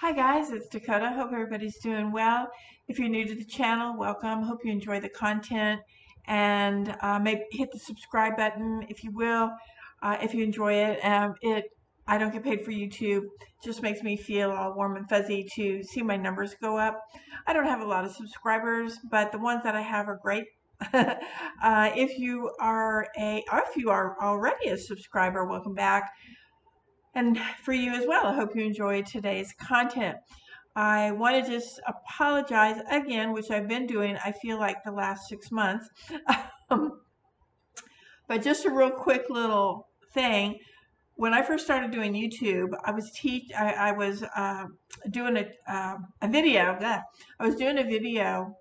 Hi guys, it's Dakota. Hope everybody's doing well. If you're new to the channel, welcome. Hope you enjoy the content and maybe hit the subscribe button if you will. If you enjoy it, I don't get paid for YouTube. It just makes me feel all warm and fuzzy to see my numbers go up. I don't have a lot of subscribers, but the ones that I have are great. If you are already a subscriber, welcome back. And for you as well, I hope you enjoyed today's content. I want to just apologize again, which I've been doing, I feel like the last 6 months. Um, but just a real quick little thing. When I first started doing YouTube, I was doing a video. I was doing a video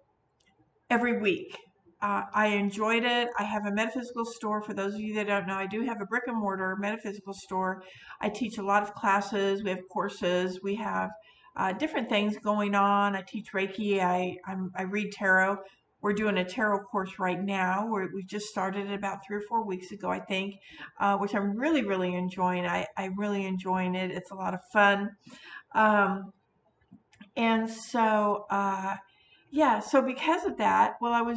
every week. I enjoyed it. I have a metaphysical store. For those of you that don't know, I do have a brick and mortar metaphysical store. I teach a lot of classes. We have courses. We have different things going on. I teach Reiki. I read tarot. We're doing a tarot course right now. We just started it about 3 or 4 weeks ago, I think, which I'm really, really enjoying. I'm really enjoying it. It's a lot of fun. Um, and so, yeah, so because of that, well,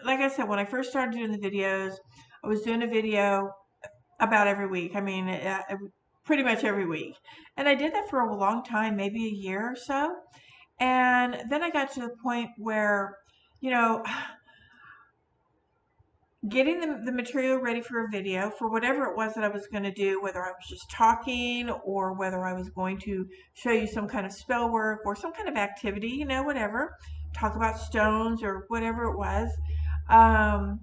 like I said, when I first started doing the videos, I was doing a video about every week. I mean, pretty much every week. And I did that for a long time, maybe a year or so. And then I got to the point where, you know, getting the material ready for a video for whatever it was that I was going to do, whether I was just talking or whether I was going to show you some kind of spell work or some kind of activity, whatever, talk about stones or whatever it was. Um,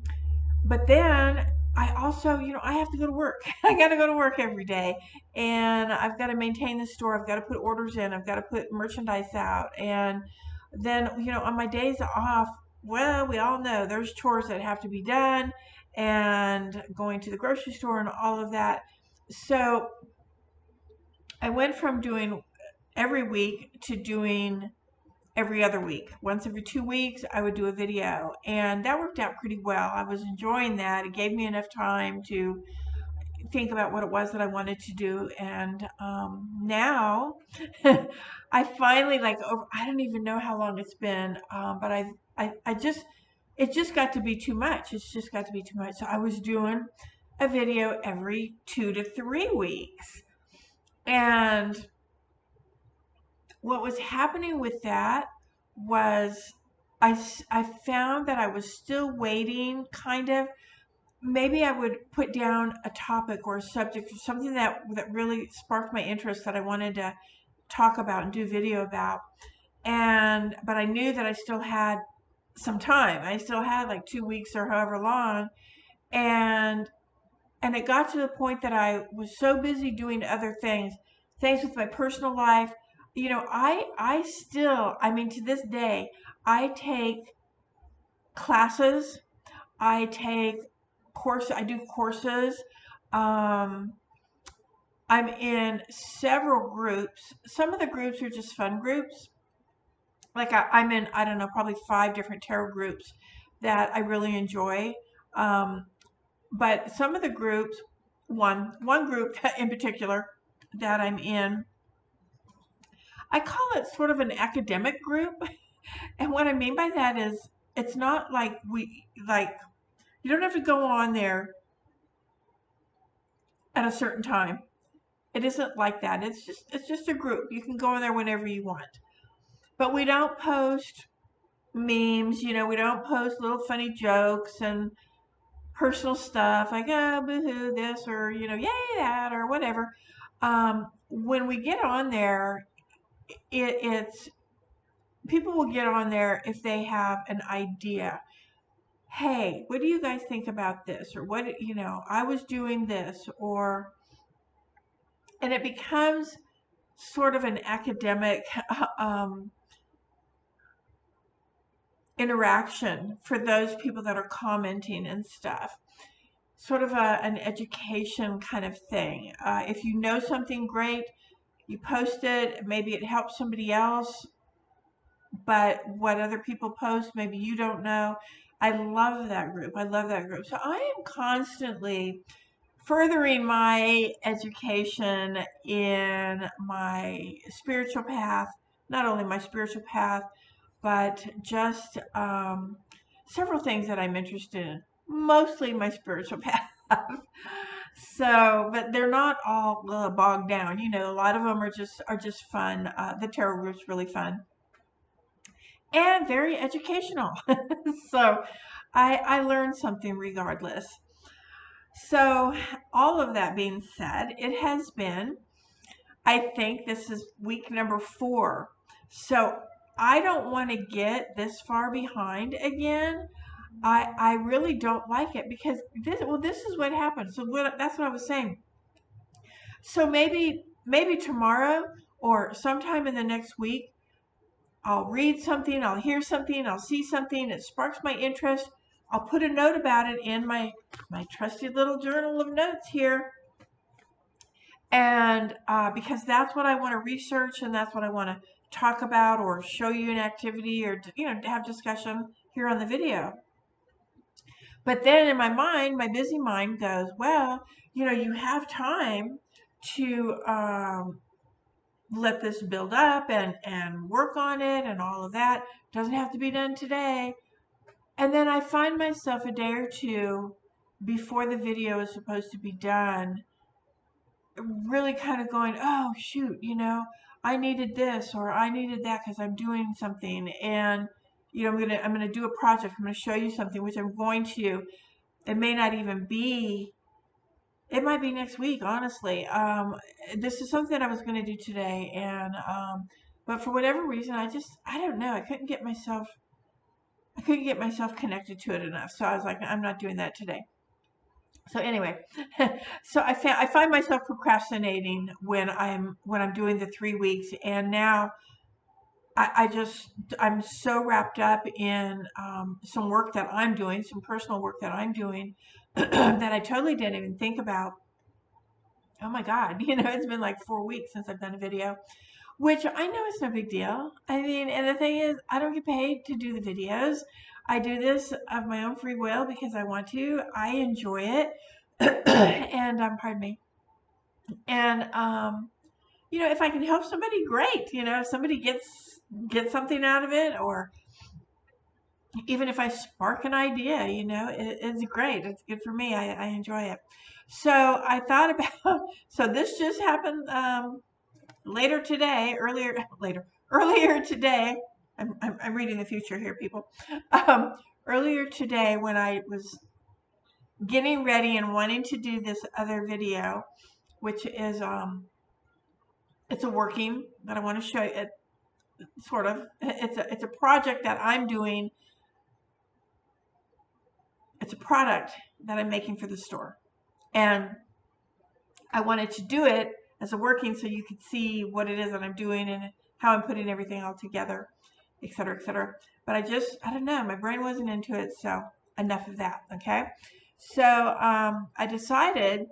but then I also, I have to go to work. I got to go to work every day and I've got to maintain the store. I've got to put orders in. I've got to put merchandise out. And then, on my days off, well, we all know there's chores that have to be done and going to the grocery store and all of that. So I went from doing every week to doing every other week. Once every 2 weeks, I would do a video, and that worked out pretty well. I was enjoying that. It gave me enough time to think about what it was that I wanted to do, and now I finally I don't even know how long it's been, but I just it just got to be too much. It's just got to be too much. So I was doing a video every 2 to 3 weeks, and what was happening with that was I found that I was still waiting, kind of. Maybe I would put down a topic or a subject or something that really sparked my interest that I wanted to talk about and do video about. But I knew that I still had some time. I still had like 2 weeks or however long. And and it got to the point that I was so busy doing other things with my personal life. I still, I mean, to this day, I take classes, I do courses. Um, I'm in several groups. Some of the groups are just fun groups. Like I'm in, I don't know, probably 5 different tarot groups that I really enjoy. Um, but some of the groups, one group in particular that I'm in, I call it sort of an academic group. And what I mean by that is it's not like you don't have to go on there at a certain time. It isn't like that. It's just a group. You can go in there whenever you want. But we don't post memes, we don't post little funny jokes and personal stuff like, oh, boohoo, this, or, yay, that, or whatever. When we get on there, it's people will get on there if they have an idea. Hey, what do you guys think about this? Or I was doing this, and it becomes sort of an academic um, interaction for those people that are commenting and stuff. Sort of an education kind of thing. If you know something great, you post it. Maybe it helps somebody else, but what other people post, maybe you don't know. I love that group. I love that group. So I am constantly furthering my education in my spiritual path, not only my spiritual path, but just several things that I'm interested in, mostly my spiritual path. So, but they're not all bogged down. You know, a lot of them are just fun. The tarot group's really fun and very educational. So, I learned something regardless. So, all of that being said, it has been, I think this is week number 4. So, I don't want to get this far behind again. I really don't like it because this is what happened. So that's what I was saying. So maybe tomorrow or sometime in the next week, I'll read something, I'll hear something, I'll see something, it sparks my interest. I'll put a note about it in my trusty little journal of notes here. And because that's what I want to research and that's what I want to talk about or show you an activity or have discussion here on the video. But then in my mind, my busy mind goes, well, you have time to let this build up and work on it and all of that. Doesn't have to be done today. And then I find myself a day or two before the video is supposed to be done, really kind of going, oh, shoot, I needed this or I needed that because I'm doing something. And, I'm gonna do a project. I'm going to show you something, which I'm going to. It may not even be, it might be next week, honestly. This is something I was going to do today. And, but for whatever reason, I don't know. I couldn't get myself connected to it enough. So I was like, I'm not doing that today. So anyway, so I find myself procrastinating when I'm doing the 3 weeks. And now I'm so wrapped up in some work that I'm doing, some personal work that I'm doing, that I totally didn't even think about. Oh my God, it's been like 4 weeks since I've done a video, which I know is no big deal. I mean, and the thing is, I don't get paid to do the videos. I do this of my own free will because I want to. I enjoy it. And pardon me. And if I can help somebody, great. If somebody gets something out of it, or even if I spark an idea, it's great. It's good for me. I enjoy it. So I thought about, so this just happened earlier today. I'm reading the future here, people. Earlier today when I was getting ready and wanting to do this other video, which is, it's a working that I want to show you. Sort of. It's a project that I'm doing. It's a product that I'm making for the store. And I wanted to do it as a working so you could see what it is that I'm doing and how I'm putting everything all together, et cetera, et cetera. But I don't know, my brain wasn't into it, so enough of that, okay? So I decided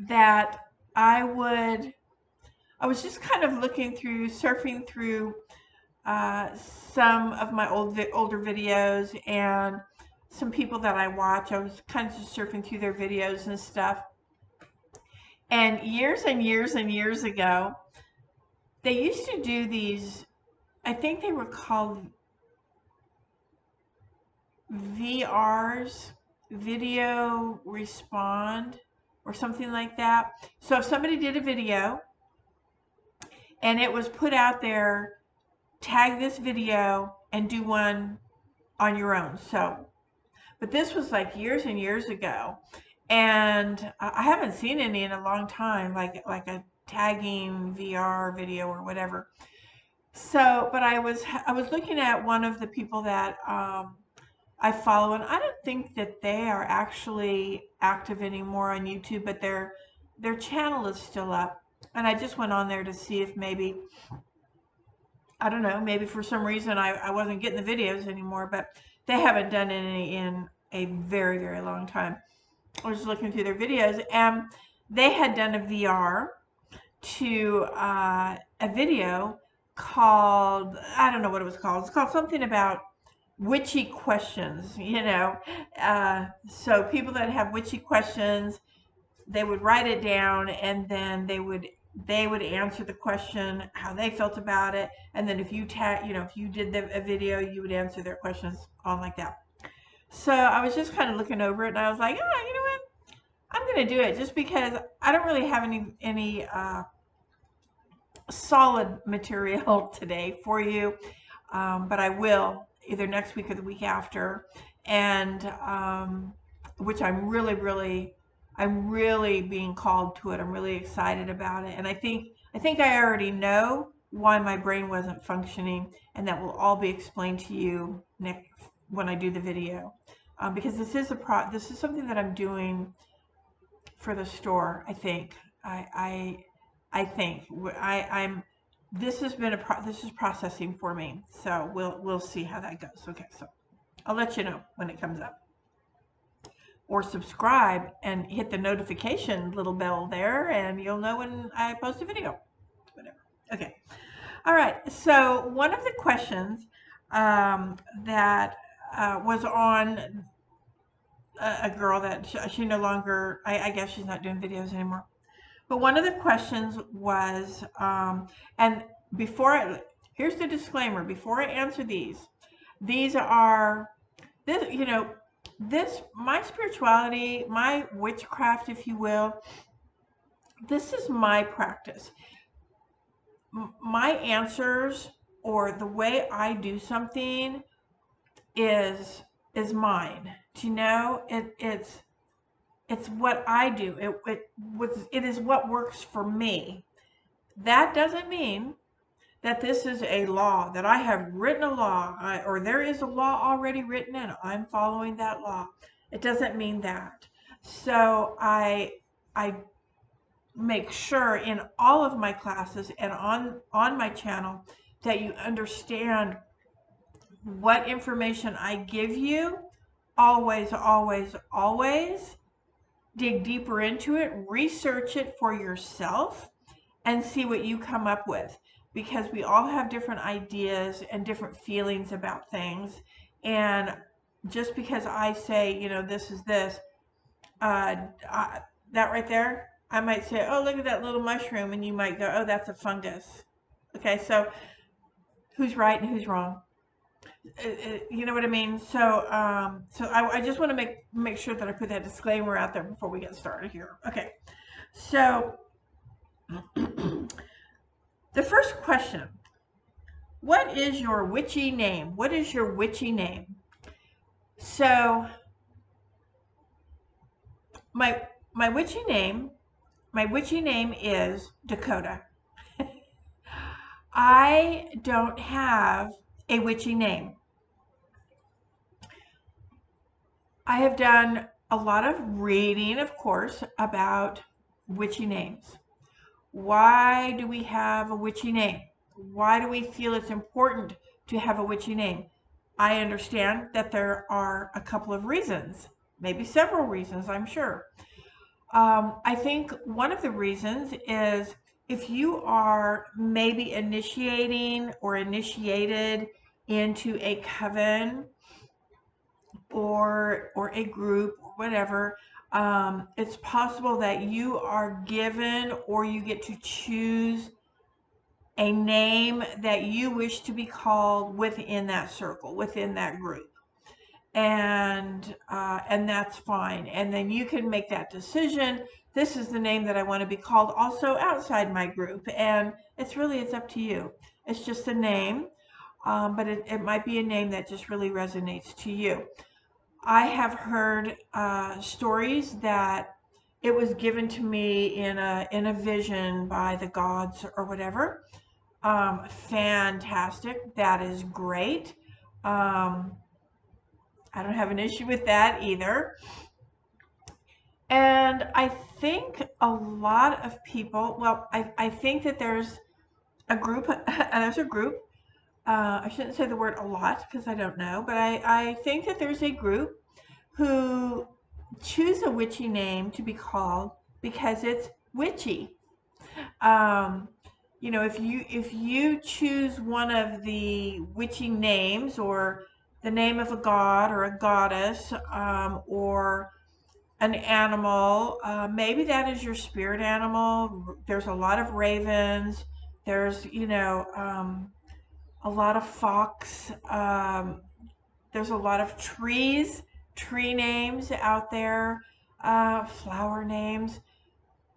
that I was just kind of surfing through some of my older videos and some people that I watch. I was kind of just surfing through their videos and stuff. And years and years and years ago, they used to do these, I think they were called VRs, video respond, or something like that. So if somebody did a video and it was put out there, tag this video and do one on your own. So, but this was like years and years ago, and I haven't seen any in a long time, like a tagging VR video or whatever. So, but I was looking at one of the people that I follow, and I don't think that they are actually active anymore on YouTube, but their channel is still up. And I just went on there to see if maybe, I don't know, maybe for some reason I wasn't getting the videos anymore, but they haven't done any in a very, very long time. I was looking through their videos, and they had done a VR to a video called, I don't know what it was called. It's called something about witchy questions, you know. So people that have witchy questions, they would write it down, and then they would answer the question how they felt about it, and then if you if you did a video, you would answer their questions on like that. So I was just kind of looking over it, and I was like, oh, you know what? I'm gonna do it just because I don't really have any solid material today for you, but I will either next week or the week after, and which I'm really being called to it. I'm really excited about it, and I think I already know why my brain wasn't functioning, and that will all be explained to you next when I do the video, because this is something that I'm doing for the store. I think I think I'm this has been this is processing for me, so we'll see how that goes. Okay, so I'll let you know when it comes up, or subscribe and hit the notification little bell there, and you'll know when I post a video, whatever. Okay, all right. So one of the questions that was on a girl that she no longer, I guess she's not doing videos anymore. But one of the questions was, and before here's the disclaimer, before I answer these are, my spirituality, my witchcraft, if you will, this is my practice. My answers, or the way I do something is mine. Do you know? It's what I do. It is what works for me. That doesn't mean that this is a law, that I have written a law, or there is a law already written and I'm following that law. It doesn't mean that. So I make sure in all of my classes and on my channel that you understand what information I give you. Always, always, always dig deeper into it, research it for yourself, and see what you come up with, because we all have different ideas and different feelings about things. And just because I say, this is this, that right there, I might say, oh, look at that little mushroom, and you might go, oh, that's a fungus. Okay, so who's right and who's wrong? You know what I mean? So I just want to make sure that I put that disclaimer out there before we get started here. Okay, so the first question: what is your witchy name? What is your witchy name? So my witchy name is Dakota. I don't have a witchy name. I have done a lot of reading, of course, about witchy names. Why do we have a witchy name? Why do we feel it's important to have a witchy name? I understand that there are a couple of reasons, maybe several reasons, I'm sure. I think one of the reasons is if you are maybe initiating or initiated into a coven or a group or whatever, it's possible that you are given or you get to choose a name that you wish to be called within that circle, within that group. And that's fine. And then you can make that decision. This is the name that I want to be called also outside my group. And it's up to you. It's just a name, but it might be a name that just really resonates to you. I have heard stories that it was given to me in a vision by the gods or whatever. Fantastic. That is great. I don't have an issue with that either. And I think a lot of people, well, I think that there's a group, I shouldn't say the word a lot because I don't know, but I think that there's a group who choose a witchy name to be called because it's witchy. If you choose one of the witchy names, or the name of a god or a goddess, or an animal. Maybe that is your spirit animal. There's a lot of ravens. There's, a lot of fox. There's a lot of tree names out there, flower names.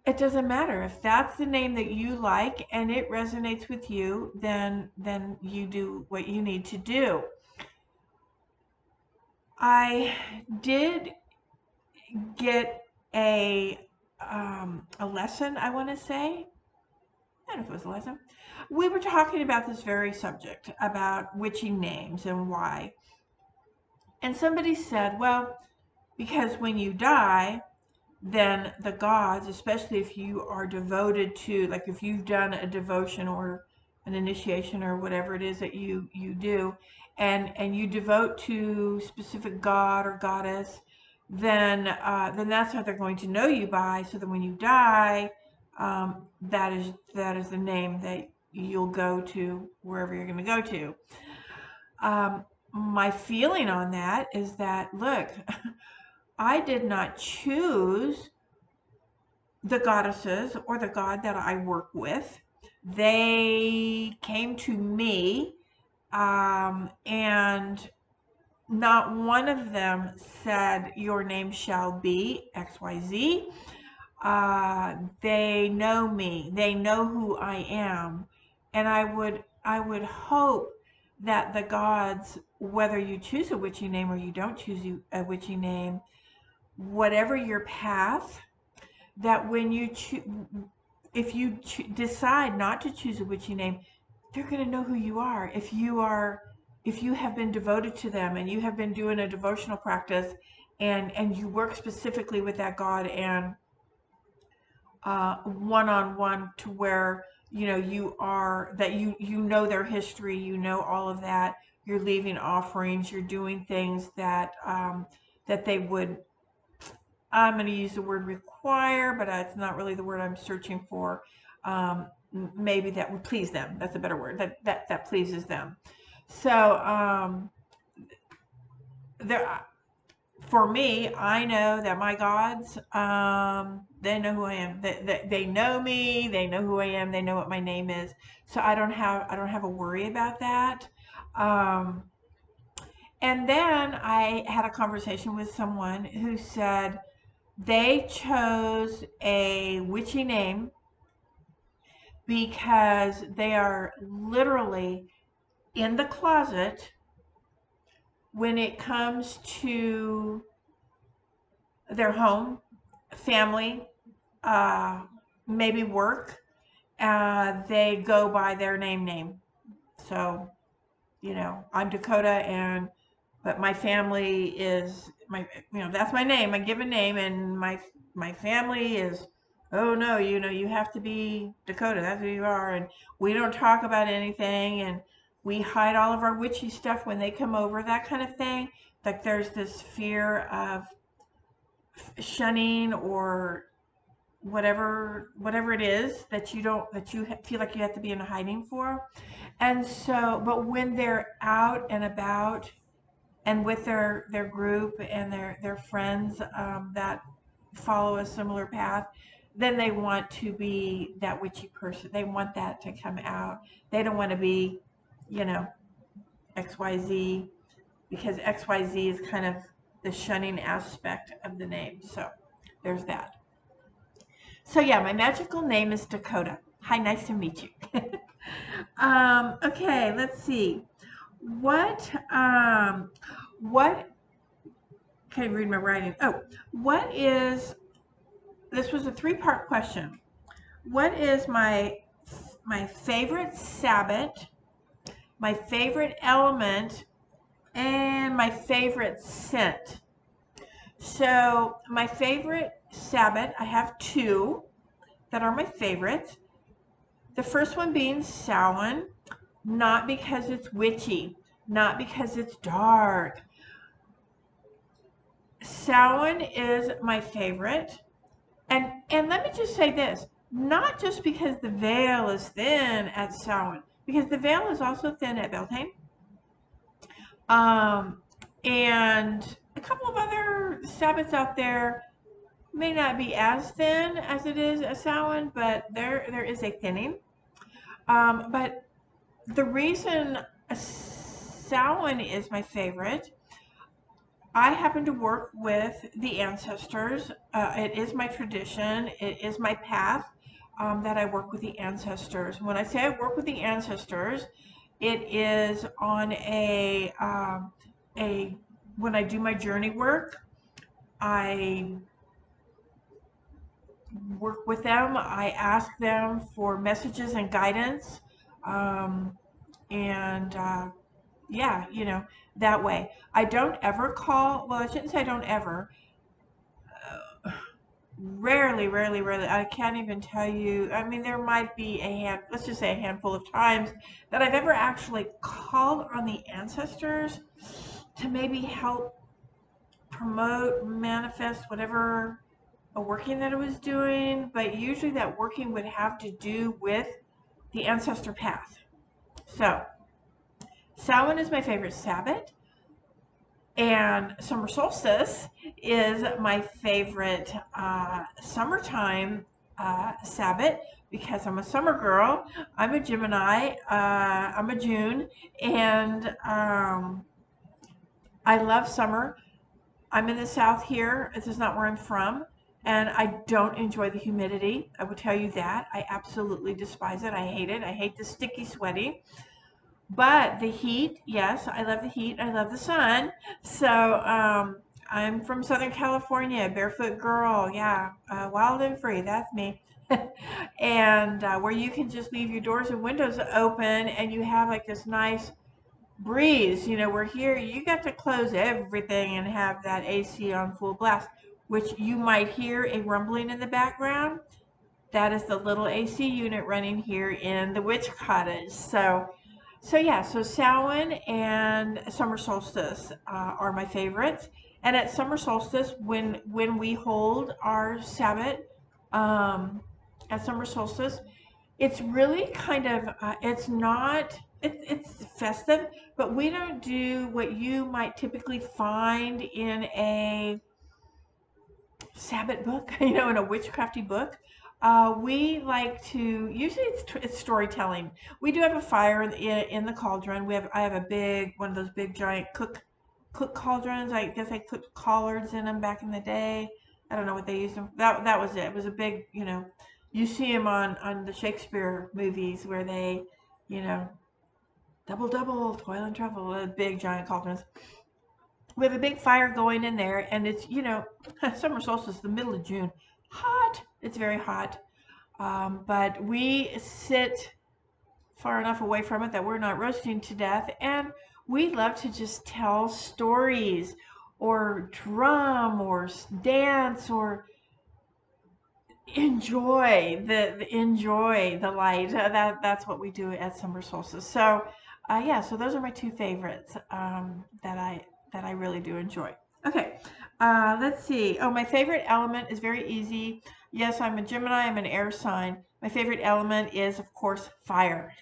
It doesn't matter. If that's the name that you like and it resonates with you, then you do what you need to do. I did get a lesson, I want to say. I don't know if it was a lesson. We were talking about this very subject, about witchy names and why. And somebody said, well, because when you die, then the gods, especially if you are devoted to, like if you've done a devotion or an initiation or whatever it is that you do, and you devote to specific god or goddess, then that's how they're going to know you by. So that when you die, that is the name that you'll go to wherever you're going to go to. My feeling on that is that, look, I did not choose the goddesses or the god that I work with. They came to me, and not one of them said, your name shall be XYZ. They know me. They know who I am. And I would hope that the gods, whether you choose a witchy name or you don't choose a witchy name, whatever your path, that when you if you decide not to choose a witchy name, they're going to know who you are. If you have been devoted to them and you have been doing a devotional practice, and you work specifically with that god, and one-on-one, to where you are, that you know their history, you know all of that, you're leaving offerings, you're doing things that that they would, I'm going to use the word require, but it's not really the word I'm searching for. Maybe that would please them. That's a better word. That pleases them. So there, for me, I know that my gods, they know who I am. They know me. They know who I am. They know what my name is. So I don't have a worry about that. And then I had a conversation with someone who said they chose a witchy name because they are literally in the closet when it comes to their home, family, maybe work. They go by their name. So, I'm Dakota, but my family is that's my name, my given name, and my family is, oh no, you have to be Dakota. That's who you are, and we don't talk about anything, and we hide all of our witchy stuff when they come over, that kind of thing. Like there's this fear of shunning or whatever it is that you feel like you have to be in hiding for. And so, but when they're out and about and with their group and their friends, that follow a similar path, then they want to be that witchy person. They want that to come out. They don't want to be, XYZ, because XYZ is kind of the shunning aspect of the name. So there's that. So yeah, my magical name is Dakota. Hi, nice to meet you. Okay, let's see. What can I read my writing? Oh, this was a three-part question. What is my favorite Sabbath, my favorite element, and my favorite scent? So my favorite Sabbath, I have two that are my favorites. The first one being Samhain, not because it's witchy, not because it's dark. Samhain is my favorite. And let me just say this, not just because the veil is thin at Samhain, because the veil is also thin at Beltane, Um, and a couple of other Sabbaths out there may not be as thin as it is a Samhain, but there is a thinning. But the reason a Samhain is my favorite, I happen to work with the ancestors. It is my tradition. It is my path that I work with the ancestors. When I say I work with the ancestors, it is on a when I do my journey work, I work with them. I ask them for messages and guidance, um, and yeah, that way. I don't ever call. Well, I shouldn't say I don't ever. Rarely, rarely, rarely. I can't even tell you. I mean, there might be let's just say a handful of times that I've ever actually called on the ancestors to maybe help promote, manifest whatever a working that I was doing. But usually that working would have to do with the ancestor path. So, Samhain is my favorite Sabbath. And summer solstice is my favorite summertime Sabbath because I'm a summer girl. I'm a Gemini. I'm a June, and I love summer. I'm in the South here. This is not where I'm from, and I don't enjoy the humidity. I will tell you that. I absolutely despise it. I hate it. I hate the sticky, sweaty. But the heat, yes, I love the heat. I love the sun. So I'm from Southern California, barefoot girl. Yeah, wild and free. That's me. And where you can just leave your doors and windows open and you have like this nice breeze. Where here you got to close everything and have that AC on full blast, which you might hear a rumbling in the background. That is the little AC unit running here in the witch cottage. So yeah, so Samhain and summer solstice are my favorites. And at summer solstice, when we hold our Sabbath um, at summer solstice, it's really kind of it's not it's festive, but we don't do what you might typically find in a Sabbath book, in a witchcrafty book. We like to usually it's storytelling. We do have a fire in the cauldron. I have a big one of those big giant cook cauldrons. I guess I cooked collards in them back in the day. I don't know what they used them. That was it. It was a big, you see them on the Shakespeare movies where they, you know, double double toil and trouble, big giant cauldrons. We have a big fire going in there, and it's summer solstice, the middle of June, hot. It's very hot, but we sit far enough away from it that we're not roasting to death, and we love to just tell stories, or drum, or dance, or enjoy the light. That's what we do at summer solstice. So, yeah. So those are my two favorites that I really do enjoy. Okay, let's see. Oh, my favorite element is very easy. Yes, I'm a Gemini. I'm an air sign. My favorite element is, of course, fire.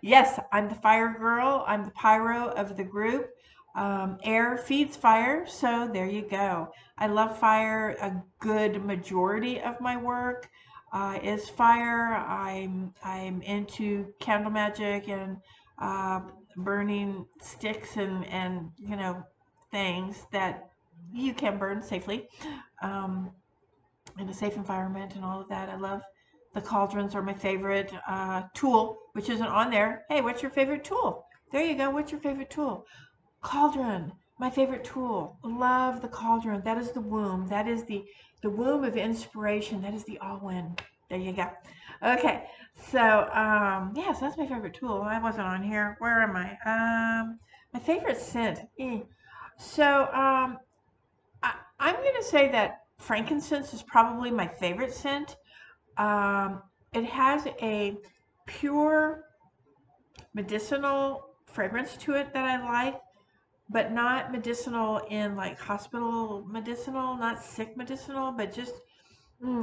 Yes, I'm the fire girl. I'm the pyro of the group. Air feeds fire, so there you go. I love fire. A good majority of my work is fire. I'm into candle magic and uh, burning sticks and things that you can burn safely um, in a safe environment and all of that. I love the cauldrons are my favorite tool, which isn't on there. Hey, what's your favorite tool? There you go. What's your favorite tool? Cauldron, my favorite tool. Love the cauldron. That is the womb. That is the womb of inspiration. That is the all-wind. There you go. Okay, so yeah, so that's my favorite tool. I wasn't on here. Where am I? My favorite scent. So I'm going to say that frankincense is probably my favorite scent. Um, it has a pure medicinal fragrance to it that I like, but not medicinal in like hospital medicinal, not sick medicinal, but just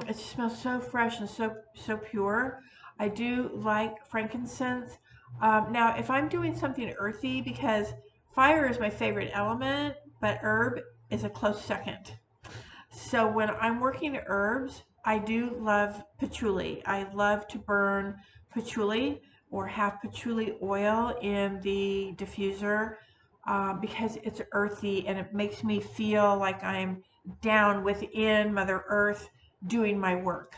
it smells so fresh and so pure. I do like frankincense. Now, if I'm doing something earthy, because Fire is my favorite element, but herb is a close second. So when I'm working herbs, I do love patchouli. I love to burn patchouli or have patchouli oil in the diffuser because it's earthy and it makes me feel like I'm down within Mother Earth doing my work.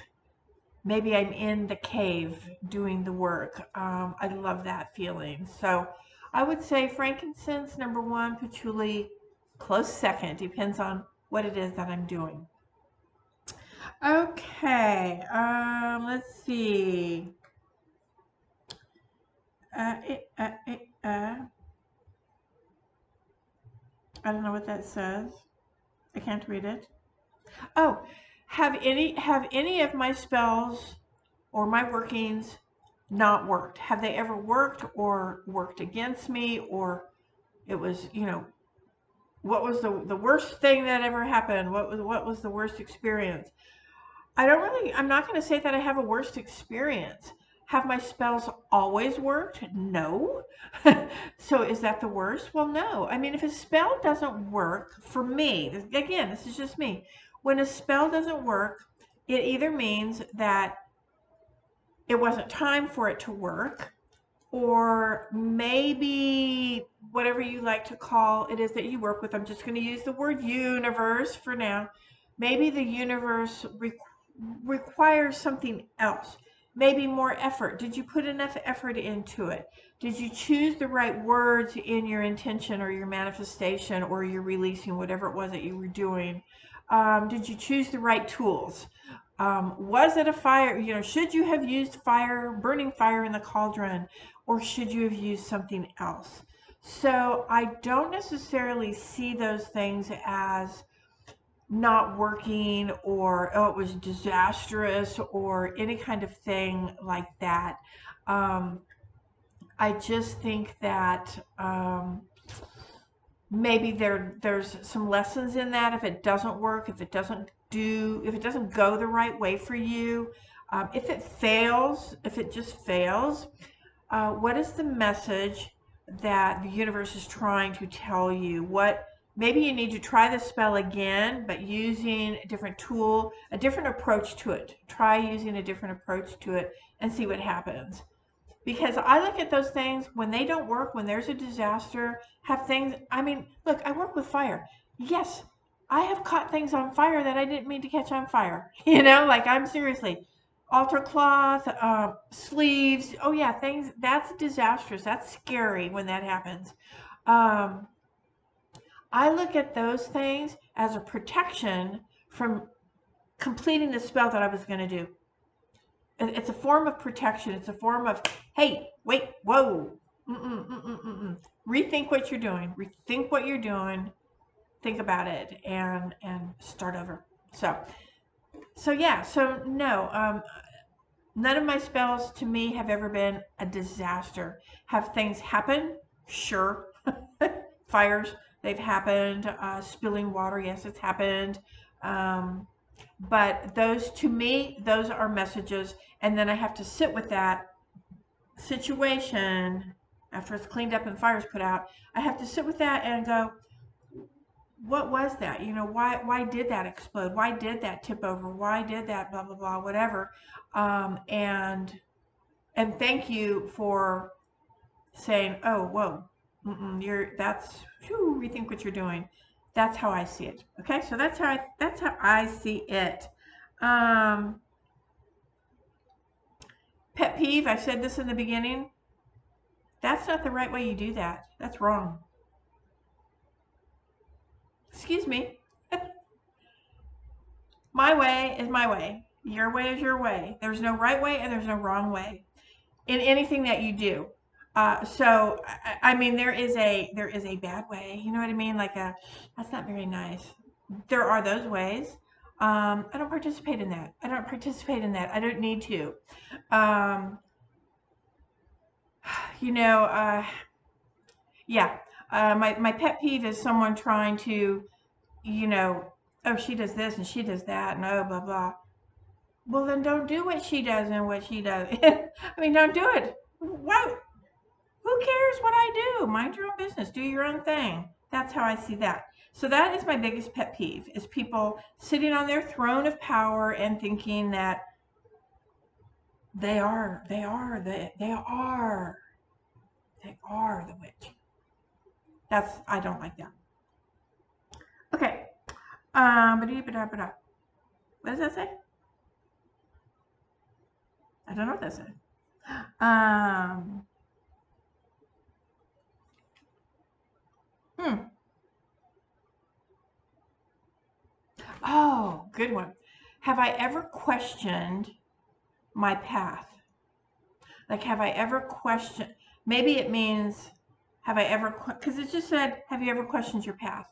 Maybe I'm in the cave doing the work. I love that feeling. So I would say frankincense, number one, patchouli, close second. Depends on what it is that I'm doing. Okay, let's see. Uh, it, uh, it, uh, I don't know what that says. I can't read it. Oh, have any of my spells or my workings not worked? Have they ever worked or worked against me, or it was, what was the worst thing that ever happened? What was the worst experience? I'm not going to say that I have a worst experience. Have my spells always worked? No. So is that the worst? Well, no. I mean, if a spell doesn't work for me, again, this is just me. When a spell doesn't work, it either means that it wasn't time for it to work, or maybe whatever you like to call it is that you work with. I'm just going to use the word universe for now. Maybe the universe requires something else, maybe more effort. Did you put enough effort into it? Did you choose the right words in your intention or your manifestation or your releasing, whatever it was that you were doing? Did you choose the right tools? Was it a fire? Should you have used fire, burning fire in the cauldron, or should you have used something else? So I don't necessarily see those things as not working or, oh, it was disastrous or any kind of thing like that. Um, I just think that maybe there's some lessons in that if it doesn't work, if it doesn't go the right way for you, if it fails, if it just fails, what is the message that the universe is trying to tell you? Maybe you need to try the spell again, but using a different tool, a different approach to it. Try using a different approach to it and see what happens. Because I look at those things when they don't work, when there's a disaster, I mean, look, I work with fire. Yes, I have caught things on fire that I didn't mean to catch on fire. Like I'm seriously, altar cloth, sleeves. Oh yeah, that's disastrous. That's scary when that happens. Um, I look at those things as a protection from completing the spell that I was going to do. It's a form of protection. It's a form of, hey, wait, whoa, rethink what you're doing. Rethink what you're doing. Think about it and start over. So yeah. So no, none of my spells to me have ever been a disaster. Have things happen? Sure. Fires, they've happened. Spilling water, yes, it's happened. Um, but those, to me, those are messages. And then I have to sit with that situation after it's cleaned up and fire's put out. I have to sit with that and go, what was that? Why did that explode? Why did that tip over? Why did that blah blah blah, whatever? And thank you for saying, oh, whoa, rethink what you're doing. That's how I see it. Okay, so that's how I see it. Um, Pet peeve, I said this in the beginning. That's not the right way you do that. That's wrong. Excuse me. My way is my way. Your way is your way. There's no right way and there's no wrong way in anything that you do. So I mean, there is a bad way. You know what I mean? That's not very nice. There are those ways. I don't participate in that. I don't participate in that. I don't need to. Um, you know, yeah. My pet peeve is someone trying to, you know, oh, she does this and she does that and oh, blah, blah. Well, then don't do what she does and what she does. I mean, don't do it. Why? Who cares what I do? Mind your own business. Do your own thing. That's how I see that. So that is my biggest pet peeve, is people sitting on their throne of power and thinking that they are the witch. I don't like that. Okay. What does that say? I don't know what that said. Um, hmm. Oh, good one. Have I ever questioned my path? Like, have I ever questioned? Maybe it means, have I ever, because it just said, have you ever questioned your path?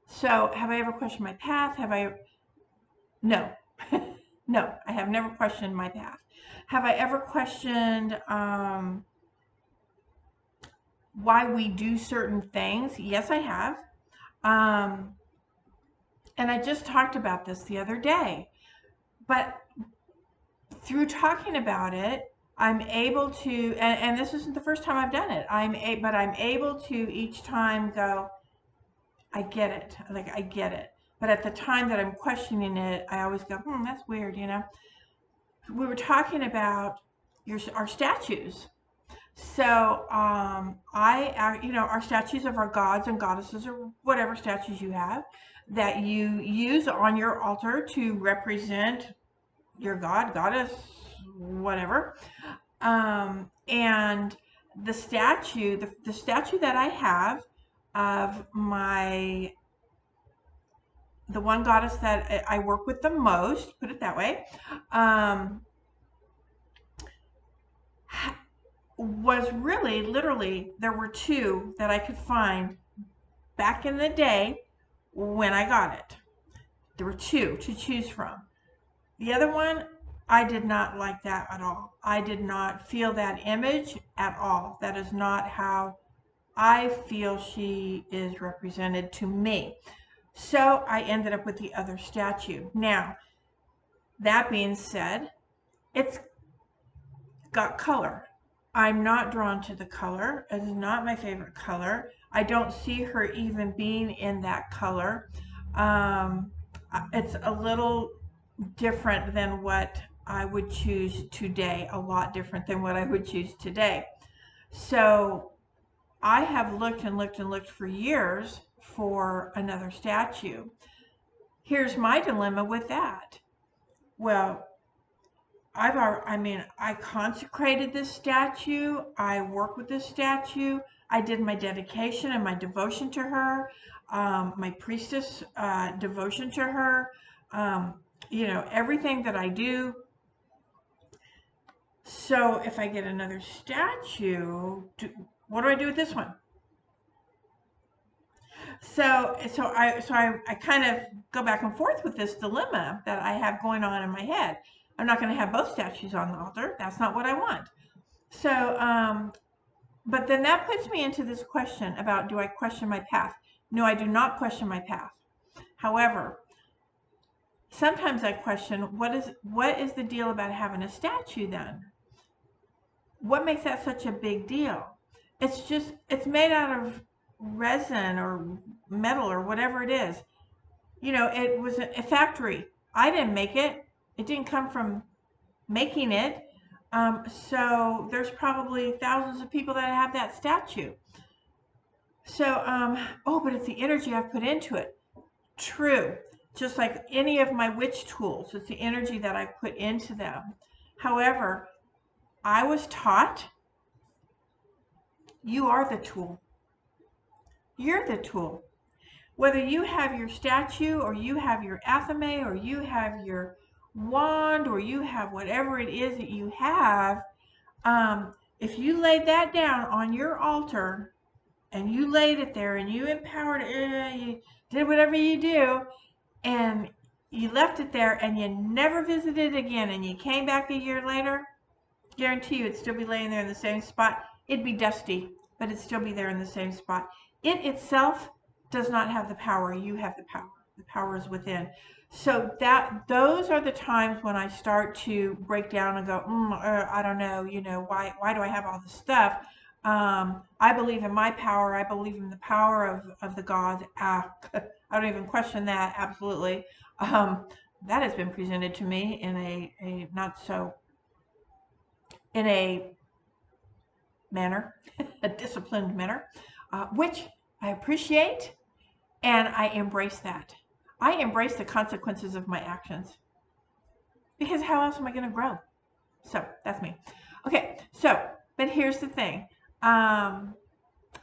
So, have I ever questioned my path? No. No, I have never questioned my path. Have I ever questioned why we do certain things? Yes, I have. Um, and I just talked about this the other day. But through talking about it, I'm able to, and this isn't the first time I've done it. But I'm able to each time go, I get it. Like, I get it. But at the time that I'm questioning it, I always go, that's weird, you know. We were talking about our statues. So, our statues of our gods and goddesses, or whatever statues you have, that you use on your altar to represent your god, goddess, whatever. And the statue that I have of the one goddess that I work with the most, put it that way, was really literally, there were two that I could find back in the day when I got it. There were two to choose from. The other one, I did not like that at all. I did not feel that image at all. That is not how I feel she is represented to me. So I ended up with the other statue. Now, that being said, it's got color. I'm not drawn to the color. It is not my favorite color. I don't see her even being in that color. It's a little different than what I would choose today, a lot different than what I would choose today. So I have looked and looked and looked for years for another statue. Here's my dilemma with that. Well, I consecrated this statue. I work with this statue. I did my dedication and my devotion to her, my priestess devotion to her, everything that I do. So if I get another statue, what do I do with this one? So I kind of go back and forth with this dilemma that I have going on in my head. I'm not going to have both statues on the altar. That's not what I want. So, but then that puts me into this question about, do I question my path? No, I do not question my path. However, sometimes I question, what is the deal about having a statue then? What makes that such a big deal? It's made out of resin or metal or whatever it is. It was a factory. I didn't make it. It didn't come from making it. So there's probably thousands of people that have that statue. So, but it's the energy I've put into it. True. Just like any of my witch tools, it's the energy that I put into them. However, I was taught, you are the tool. You're the tool. Whether you have your statue or you have your athame or you have your wand or you have whatever it is that you have, if you laid that down on your altar and you laid it there and you empowered it, you did whatever you do, and you left it there and you never visited it again and you came back a year later, guarantee you it'd still be laying there in the same spot. It'd be dusty, but it'd still be there in the same spot. It itself does not have the power. You have the power. The power is within. So those are the times when I start to break down and go, I don't know, why do I have all this stuff? I believe in my power. I believe in the power of the God. I don't even question that. Absolutely. Um, that has been presented to me in a not so, in a manner, a disciplined manner, which I appreciate, and I embrace that. I embrace the consequences of my actions, because how else am I going to grow? So that's me. Okay, so, but here's the thing.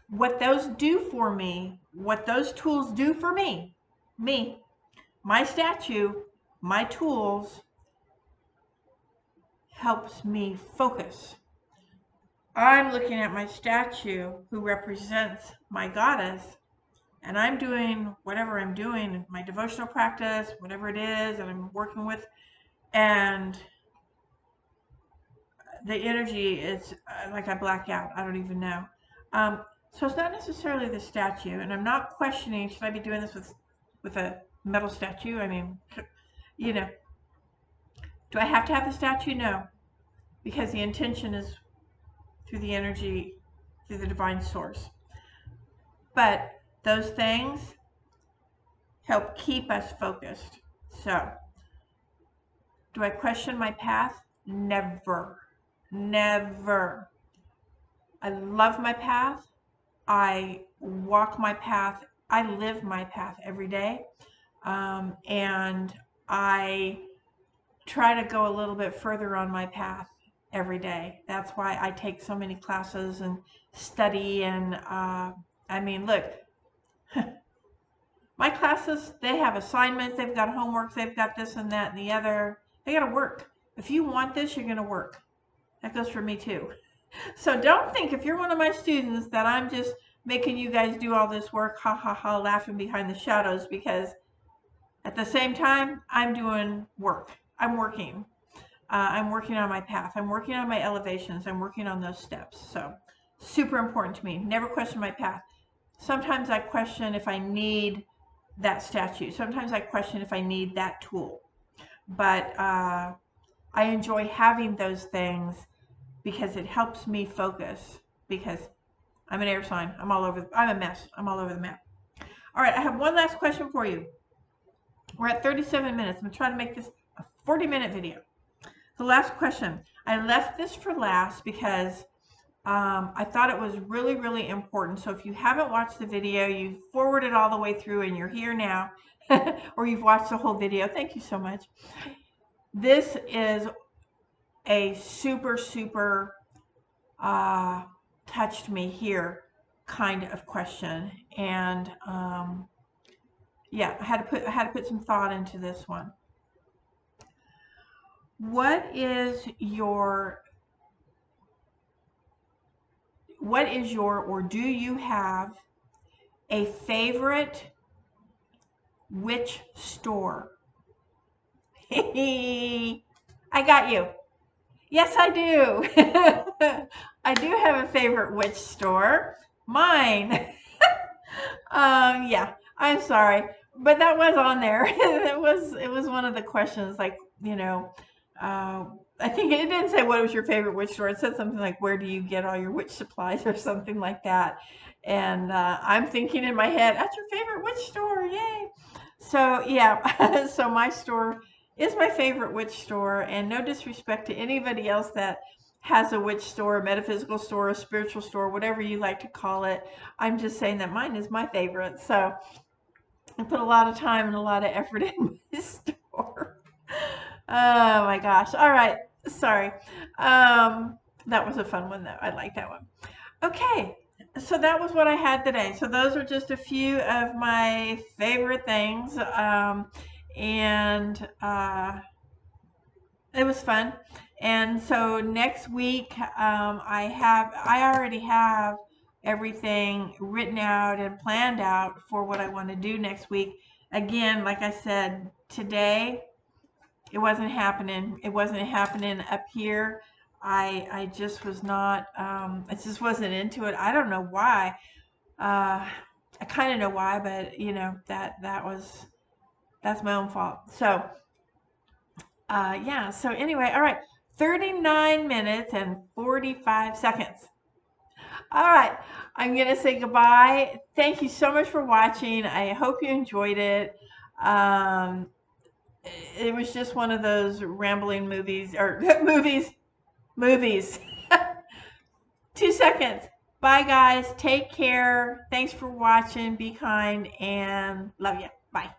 What those do for me, what those tools do for me, my statue, my tools, helps me focus. I'm looking at my statue who represents my goddess, and I'm doing whatever I'm doing, my devotional practice, whatever it is that I'm working with, and the energy is like I black out. I don't even know. So it's not necessarily the statue, and I'm not questioning, should I be doing this with a metal statue? I mean, you know, do I have to have the statue? No, because the intention is through the energy, through the divine source. But those things help keep us focused. So, do I question my path? Never. Never. I love my path. I walk my path. I live my path every day. And I try to go a little bit further on my path every day. That's why I take so many classes and study. And I mean, look, my classes, they have assignments, they've got homework, they've got this and that and the other. They got to work. If you want this, you're going to work. That goes for me too. So don't think, if you're one of my students, that I'm just making you guys do all this work, ha ha ha, laughing behind the shadows, because at the same time, I'm doing work. I'm working. I'm working on my path. I'm working on my elevations. I'm working on those steps. So super important to me. Never question my path. Sometimes I question if I need that statue. Sometimes I question if I need that tool. But I enjoy having those things because it helps me focus, because I'm an air sign. I'm a mess. I'm all over the map. All right, I have one last question for you. We're at 37 minutes. I'm going to try to make this a 40-minute video. The last question. I left this for last because I thought it was really, really important. So if you haven't watched the video, you've forwarded all the way through and you're here now, or you've watched the whole video, thank you so much. This is a super, super touched me here kind of question. And yeah, I had to put some thought into this one. What is your, or do you have a favorite witch store? I got you. Yes, I do. I do have a favorite witch store. Mine. Yeah, I'm sorry, but that was on there. It was one of the questions, like, I think it didn't say what was your favorite witch store. It said something like, where do you get all your witch supplies, or something like that. And I'm thinking in my head, that's your favorite witch store, yay. So yeah, so my store is my favorite witch store, and no disrespect to anybody else that has a witch store, a metaphysical store, a spiritual store, whatever you like to call it. I'm just saying that mine is my favorite. So I put a lot of time and a lot of effort in my store. Oh my gosh. All right. Sorry. That was a fun one though. I like that one. Okay. So that was what I had today. So those are just a few of my favorite things. And it was fun. And so next week, I already have everything written out and planned out for what I want to do next week. Again, like I said, today it wasn't happening. It wasn't happening up here. I just was not, I just wasn't into it. I don't know why. I kind of know why, but that's my own fault. So, yeah, so anyway, all right, 39 minutes and 45 seconds. All right, I'm gonna say goodbye. Thank you so much for watching. I hope you enjoyed it. Um, it was just one of those rambling movies or movies. 2 seconds. Bye, guys. Take care. Thanks for watching. Be kind and love you. Bye.